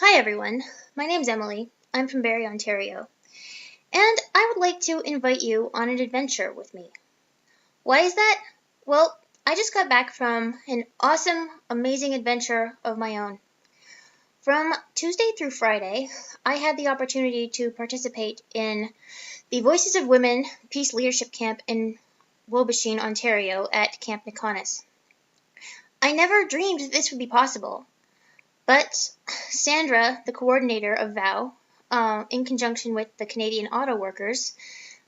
Hi everyone, my name's Emily. I'm from Barrie, Ontario, and I would like to invite you on an adventure with me. Why is that? Well, I just got back from an awesome, amazing adventure of my own. From Tuesday through Friday, I had the opportunity to participate in the Voices of Women Peace Leadership Camp in Wobisheen, Ontario at Camp Niconis. I never dreamed that this would be possible. But Sandra, the coordinator of VOW, in conjunction with the Canadian Auto Workers,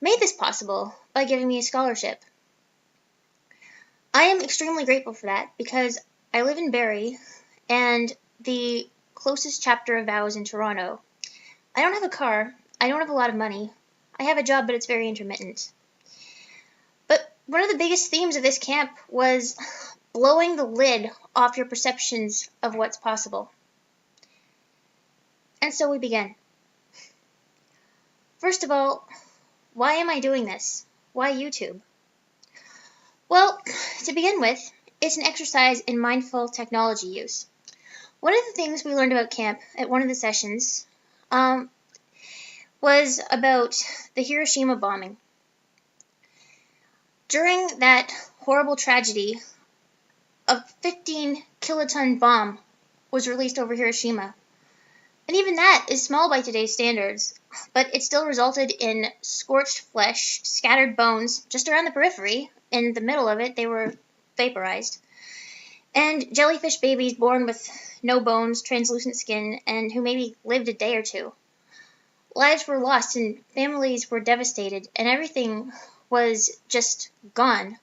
made this possible by giving me a scholarship. I am extremely grateful for that because I live in Barrie and the closest chapter of VOW is in Toronto. I don't have a car. I don't have a lot of money. I have a job, but it's very intermittent. But one of the biggest themes of this camp was blowing the lid off your perceptions of what's possible. And so we began. First of all, why am I doing this? Why YouTube? Well, to begin with, it's an exercise in mindful technology use. One of the things we learned about camp at one of the sessions was about the Hiroshima bombing. During that horrible tragedy, a 15 kiloton bomb was released over Hiroshima. And even that is small by today's standards, but it still resulted in scorched flesh, scattered bones just around the periphery. In the middle of it, they were vaporized. And jellyfish babies born with no bones, translucent skin, and who maybe lived a day or two. Lives were lost and families were devastated, and everything was just gone.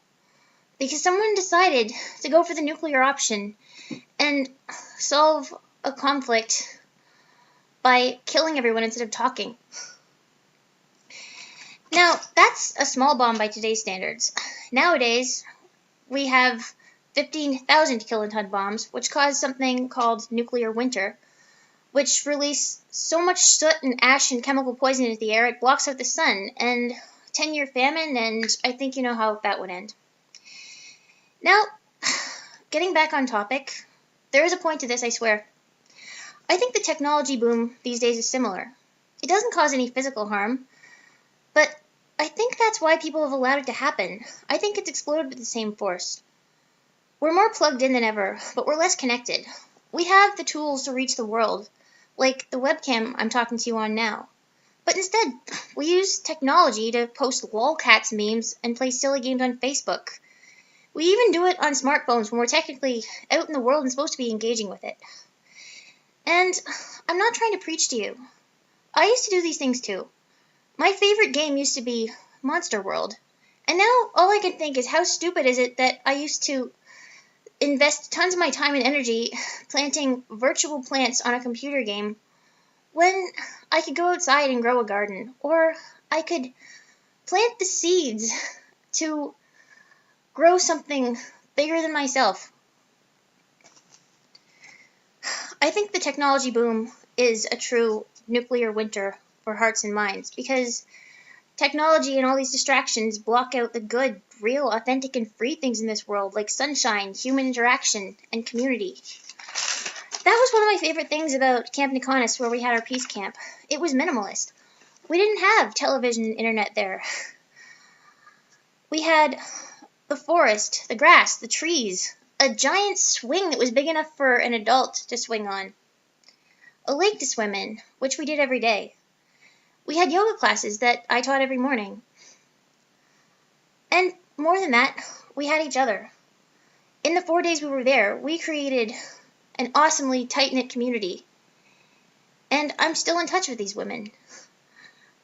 Because someone decided to go for the nuclear option and solve a conflict by killing everyone instead of talking. Now, that's a small bomb by today's standards. Nowadays, we have 15,000 kiloton bombs, which cause something called nuclear winter, which release so much soot and ash and chemical poison into the air it blocks out the sun, and 10-year famine, and I think you know how that would end. Now, getting back on topic, there is a point to this, I swear. I think the technology boom these days is similar. It doesn't cause any physical harm, but I think that's why people have allowed it to happen. I think it's exploded with the same force. We're more plugged in than ever, but we're less connected. We have the tools to reach the world, like the webcam I'm talking to you on now. But instead, we use technology to post lolcats memes and play silly games on Facebook. We even do it on smartphones when we're technically out in the world and supposed to be engaging with it. And I'm not trying to preach to you. I used to do these things too. My favorite game used to be Monster World. And now all I can think is how stupid is it that I used to invest tons of my time and energy planting virtual plants on a computer game when I could go outside and grow a garden. Or I could plant the seeds to grow something bigger than myself. I think the technology boom is a true nuclear winter for hearts and minds because technology and all these distractions block out the good, real, authentic, and free things in this world like sunshine, human interaction, and community. That was one of my favorite things about Camp Niconis where we had our peace camp. It was minimalist. We didn't have television and internet there. We had the forest, the grass, the trees, a giant swing that was big enough for an adult to swing on, a lake to swim in, which we did every day. We had yoga classes that I taught every morning. And more than that, we had each other. In the 4 days we were there, we created an awesomely tight-knit community. And I'm still in touch with these women.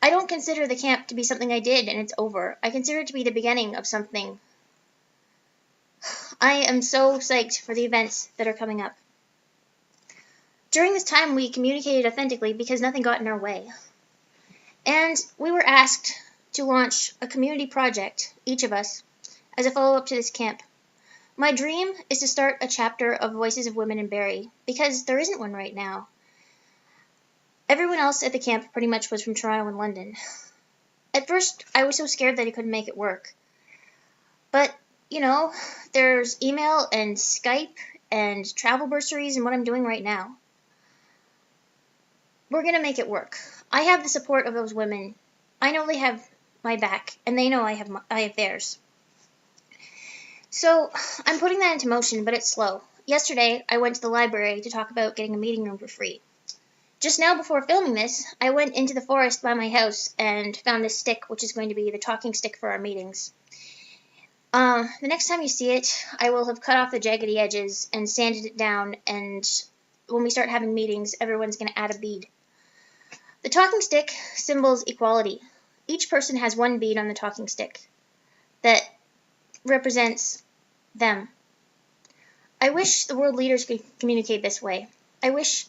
I don't consider the camp to be something I did and it's over. I consider it to be the beginning of something. I am so psyched for the events that are coming up. During this time, we communicated authentically because nothing got in our way. And we were asked to launch a community project, each of us, as a follow-up to this camp. My dream is to start a chapter of Voices of Women in Barrie, because there isn't one right now. Everyone else at the camp pretty much was from Toronto and London. At first, I was so scared that I couldn't make it work. But, you know, there's email and Skype and travel bursaries and what I'm doing right now. We're going to make it work. I have the support of those women. I know they have my back, and they know I have theirs. So I'm putting that into motion, but it's slow. Yesterday, I went to the library to talk about getting a meeting room for free. Just now, before filming this, I went into the forest by my house and found this stick, which is going to be the talking stick for our meetings. The next time you see it, I will have cut off the jaggedy edges and sanded it down, and when we start having meetings, everyone's going to add a bead. The talking stick symbols equality. Each person has one bead on the talking stick that represents them. I wish the world leaders could communicate this way. I wish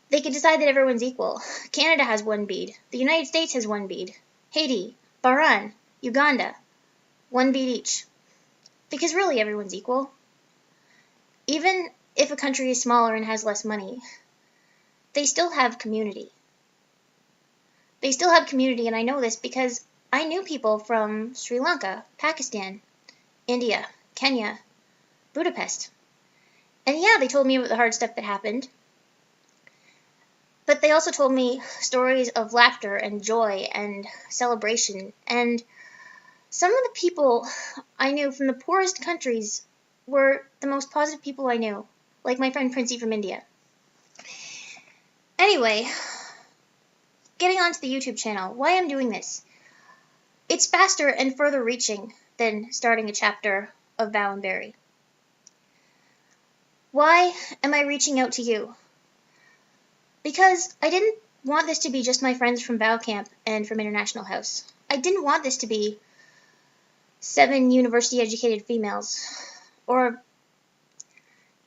they could decide that everyone's equal. Canada has one bead. The United States has one bead. Haiti, Bahrain, Uganda, one bead each. Because really everyone's equal. Even if a country is smaller and has less money, they still have community. They still have community, and I know this because I knew people from Sri Lanka, Pakistan, India, Kenya, Budapest. And yeah, they told me about the hard stuff that happened. But they also told me stories of laughter and joy and celebration. And some of the people I knew from the poorest countries were the most positive people I knew, like my friend Princey from India. Anyway, getting onto the YouTube channel, why I'm doing this. It's faster and further reaching than starting a chapter of Val and Barry. Why am I reaching out to you? Because I didn't want this to be just my friends from Val Camp and from International House. I didn't want this to be 7 university-educated females, or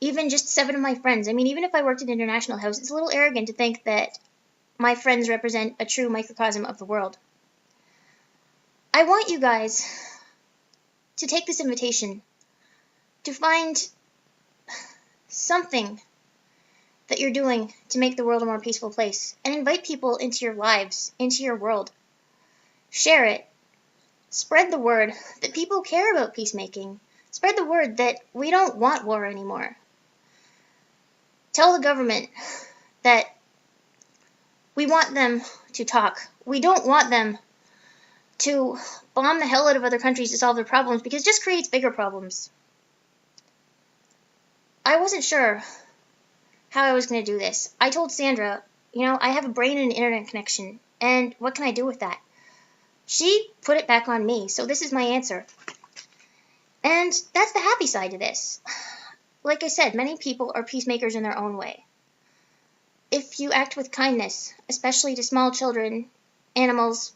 even just 7 of my friends. I mean, even if I worked at International House, it's a little arrogant to think that my friends represent a true microcosm of the world. I want you guys to take this invitation to find something that you're doing to make the world a more peaceful place, and invite people into your lives, into your world. Share it. Spread the word that people care about peacemaking. Spread the word that we don't want war anymore. Tell the government that we want them to talk. We don't want them to bomb the hell out of other countries to solve their problems, because it just creates bigger problems. I wasn't sure how I was going to do this. I told Sandra, I have a brain and an internet connection, and what can I do with that? She put it back on me, so this is my answer. And that's the happy side to this. Like I said, many people are peacemakers in their own way. If you act with kindness, especially to small children, animals,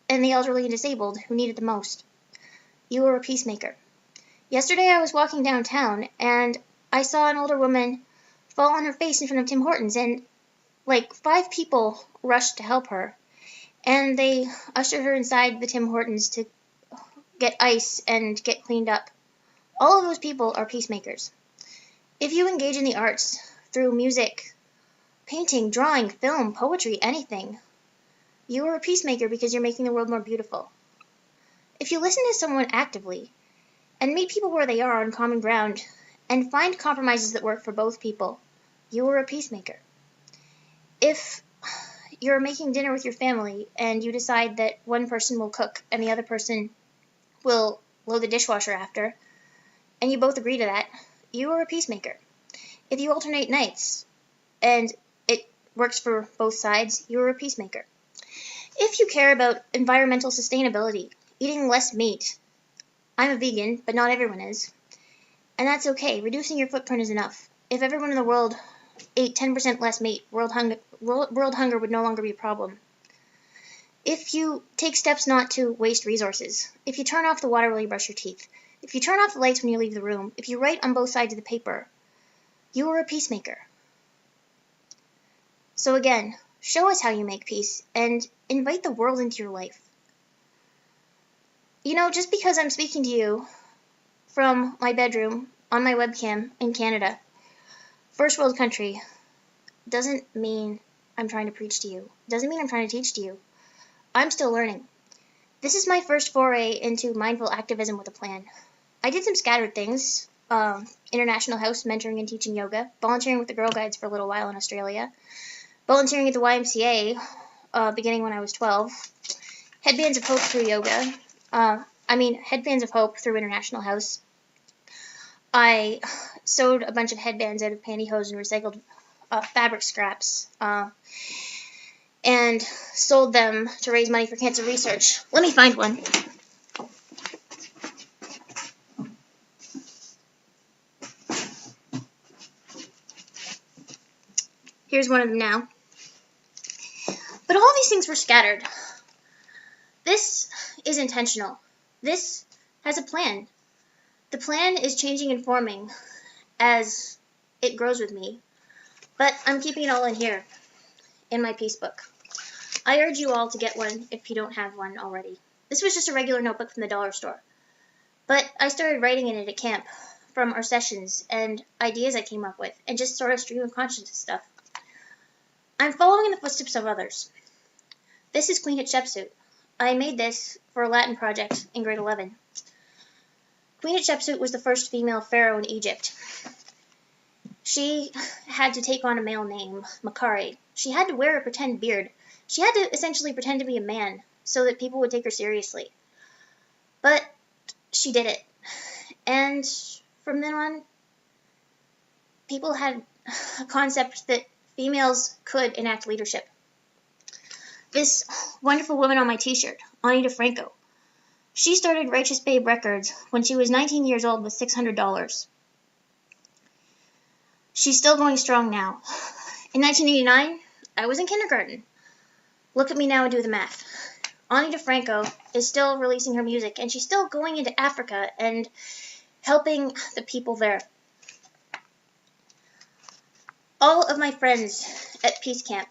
and the elderly and disabled who need it the most, you are a peacemaker. Yesterday I was walking downtown, and I saw an older woman fall on her face in front of Tim Hortons, and like 5 people rushed to help her, and they ushered her inside the Tim Hortons to get ice and get cleaned up. All of those people are peacemakers. If you engage in the arts through music, painting, drawing, film, poetry, anything, you are a peacemaker because you're making the world more beautiful. If you listen to someone actively and meet people where they are on common ground and find compromises that work for both people, you are a peacemaker. If you're making dinner with your family and you decide that one person will cook and the other person will load the dishwasher after, and you both agree to that, you are a peacemaker. If you alternate nights and it works for both sides, you are a peacemaker. If you care about environmental sustainability, eating less meat, I'm a vegan, but not everyone is, and that's okay. Reducing your footprint is enough. If everyone in the world ate 10% less meat, world hunger would no longer be a problem. If you take steps not to waste resources, if you turn off the water while you brush your teeth, if you turn off the lights when you leave the room, if you write on both sides of the paper, you are a peacemaker. So again, show us how you make peace and invite the world into your life. Just because I'm speaking to you from my bedroom on my webcam in Canada, first world country, doesn't mean I'm trying to preach to you. Doesn't mean I'm trying to teach to you. I'm still learning. This is my first foray into mindful activism with a plan. I did some scattered things. International House, mentoring and teaching yoga, volunteering with the Girl Guides for a little while in Australia, volunteering at the YMCA, beginning when I was 12, Headbands of Hope through yoga, Headbands of Hope through International House. I sewed a bunch of headbands out of pantyhose and recycled fabric scraps, and sold them to raise money for cancer research. Let me find one. Here's one of them now. But all these things were scattered. This is intentional. This has a plan. The plan is changing and forming as it grows with me. But I'm keeping it all in here, in my piece book. I urge you all to get one if you don't have one already. This was just a regular notebook from the dollar store. But I started writing in it at camp from our sessions and ideas I came up with, and just sort of stream of consciousness stuff. I'm following in the footsteps of others. This is Queen Hatshepsut. I made this for a Latin project in grade 11. Queen Hatshepsut was the first female pharaoh in Egypt. She had to take on a male name, Makari. She had to wear a pretend beard. She had to essentially pretend to be a man so that people would take her seriously. But she did it. And from then on, people had a concept that females could enact leadership. This wonderful woman on my t-shirt, Ani DeFranco, she started Righteous Babe Records when she was 19 years old with $600. She's still going strong now. In 1989, I was in kindergarten. Look at me now and do the math. Ani DeFranco is still releasing her music, and she's still going into Africa and helping the people there. All of my friends at Peace Camp.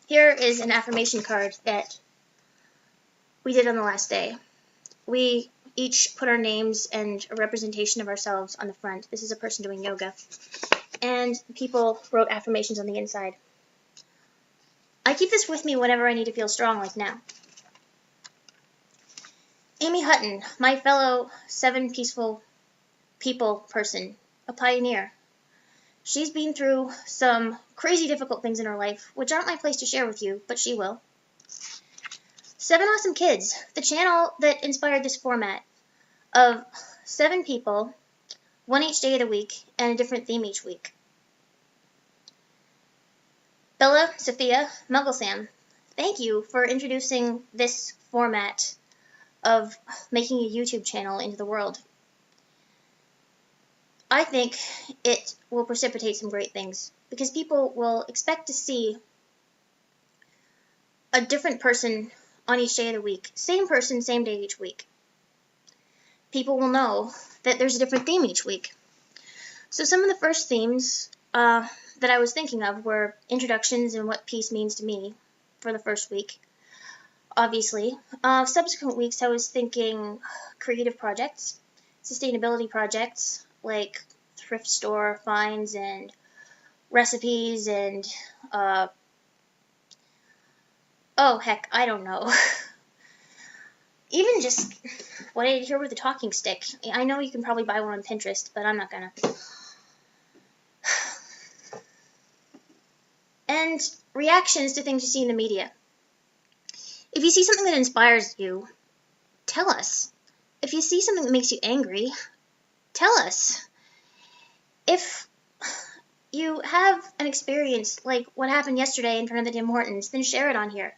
Here is an affirmation card that we did on the last day. We each put our names and a representation of ourselves on the front. This is a person doing yoga. And people wrote affirmations on the inside. I keep this with me whenever I need to feel strong, like now. Amy Hutton, my fellow 7 Peaceful People person, a pioneer. She's been through some crazy difficult things in her life, which aren't my place to share with you, but she will. 7 Awesome Kids, the channel that inspired this format of 7 people, 1 each day of the week, and a different theme each week. Bella, Sophia, Muggle Sam, thank you for introducing this format of making a YouTube channel into the world. I think it will precipitate some great things, because people will expect to see a different person on each day of the week. Same person, same day each week. People will know that there's a different theme each week. So some of the first themes that I was thinking of were introductions and what peace means to me for the first week, obviously. Subsequent weeks I was thinking creative projects, sustainability projects, like thrift store finds and recipes and, oh heck, I don't know. Even just what I did here with the talking stick. I know you can probably buy one on Pinterest, but I'm not gonna. And reactions to things you see in the media. If you see something that inspires you, tell us. If you see something that makes you angry, tell us. If you have an experience like what happened yesterday in front of the Tim Hortons, then share it on here.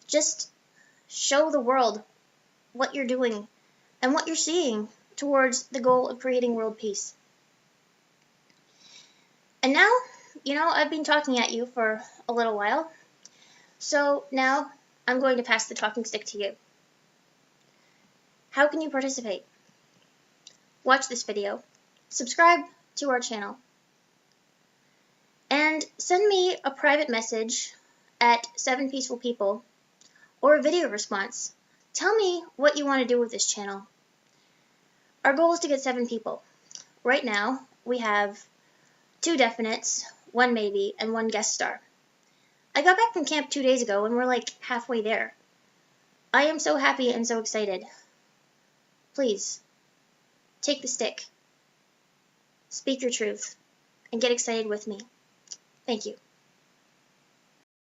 Just show the world what you're doing and what you're seeing towards the goal of creating world peace. And now, I've been talking at you for a little while, so now I'm going to pass the talking stick to you. How can you participate? Watch this video, subscribe to our channel, and send me a private message at 7 Peaceful People or a video response. Tell me what you want to do with this channel. Our goal is to get 7 people. Right now, we have 2 definites, 1 maybe, and 1 guest star. I got back from camp 2 days ago, and we're like halfway there. I am so happy and so excited. Please, take the stick. speak your truth, and get excited with me. Thank you.